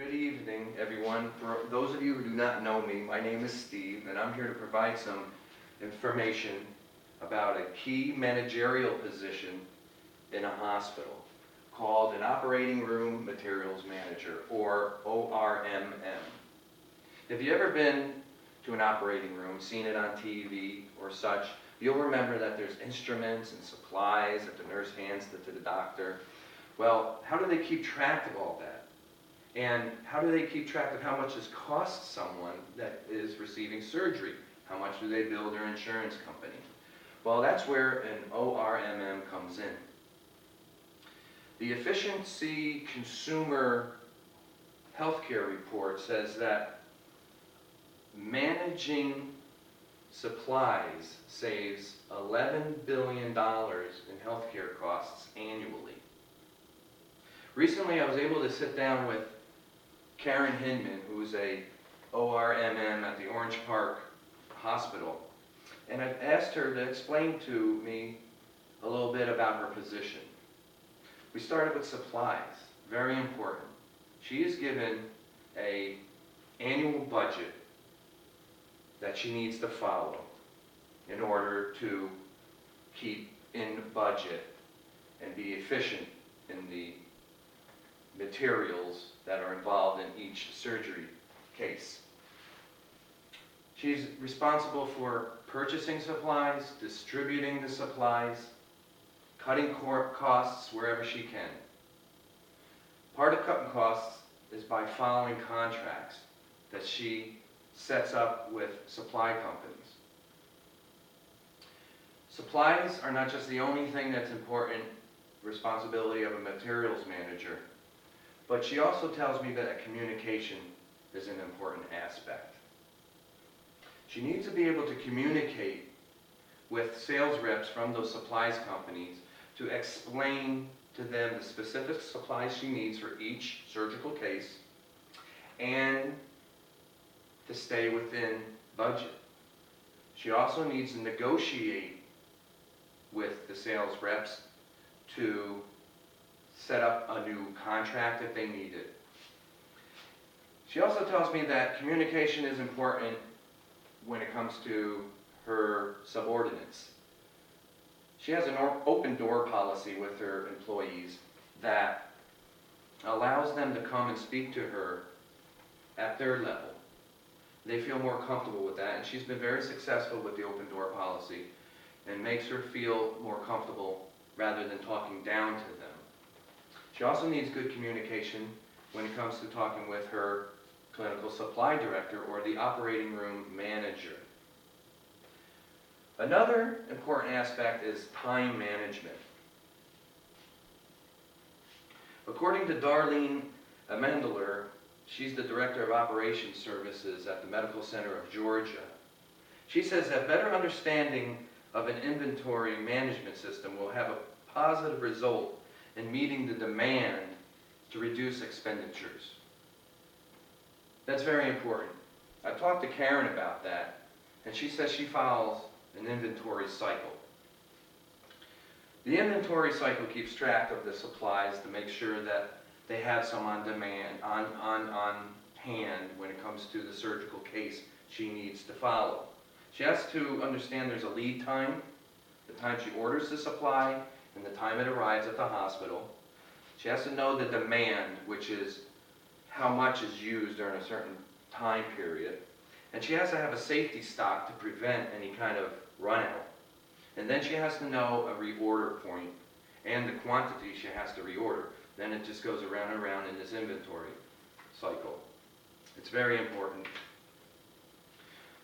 Good evening, everyone. For those of you who do not know me, my name is Steve, and I'm here to provide some information about a key managerial position in a hospital called an Operating Room Materials Manager, or ORMM. If you've ever been to an operating room, seen it on TV or such, you'll remember that there's instruments and supplies that the nurse hands to the doctor. Well, how do they keep track of all that? And how do they keep track of how much this costs someone that is receiving surgery? How much do they bill their insurance company? Well, that's where an ORMM comes in. The Efficiency Consumer Healthcare Report says that managing supplies saves $11 billion in healthcare costs annually. Recently, I was able to sit down with Karen Hinman, who's a ORMM at the Orange Park Hospital, and I asked her to explain to me a little bit about her position. We started with supplies, very important. She is given an annual budget that she needs to follow in order to keep in budget and be efficient in the materials that are involved in each surgery case. She's responsible for purchasing supplies, distributing the supplies, cutting costs wherever she can. Part of cutting costs is by following contracts that she sets up with supply companies. Supplies are not just the only thing that's important responsibility of a materials manager, but she also tells me that communication is an important aspect. She needs to be able to communicate with sales reps from those supplies companies to explain to them the specific supplies she needs for each surgical case and to stay within budget. She also needs to negotiate with the sales reps to set up a new contract if they need it. She also tells me that communication is important when it comes to her subordinates. She has an open door policy with her employees that allows them to come and speak to her at their level. They feel more comfortable with that, and she's been very successful with the open door policy and makes her feel more comfortable rather than talking down to them. She also needs good communication when it comes to talking with her clinical supply director or the operating room manager. Another important aspect is time management. According to Darlene Amendler, she's the Director of Operations Services at the Medical Center of Georgia. She says that better understanding of an inventory management system will have a positive result in meeting the demand to reduce expenditures. That's very important. I talked to Karen about that, and she says she follows an inventory cycle. The inventory cycle keeps track of the supplies to make sure that they have some on demand, on hand when it comes to the surgical case she needs to follow. She has to understand there's a lead time, the time she orders the supply and the time it arrives at the hospital. She has to know the demand, which is how much is used during a certain time period. And she has to have a safety stock to prevent any kind of run out. And then she has to know a reorder point and the quantity she has to reorder. Then it just goes around and around in this inventory cycle. It's very important.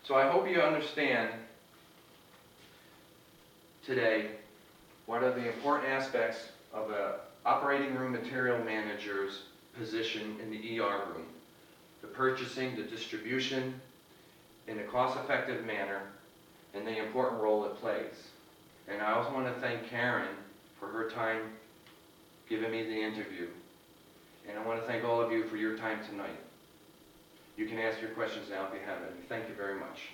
So I hope you understand today what are the important aspects of an operating room material manager's position in the ER room. The purchasing, the distribution in a cost-effective manner, and the important role it plays. And I also want to thank Karen for her time giving me the interview. And I want to thank all of you for your time tonight. You can ask your questions now if you have any. Thank you very much.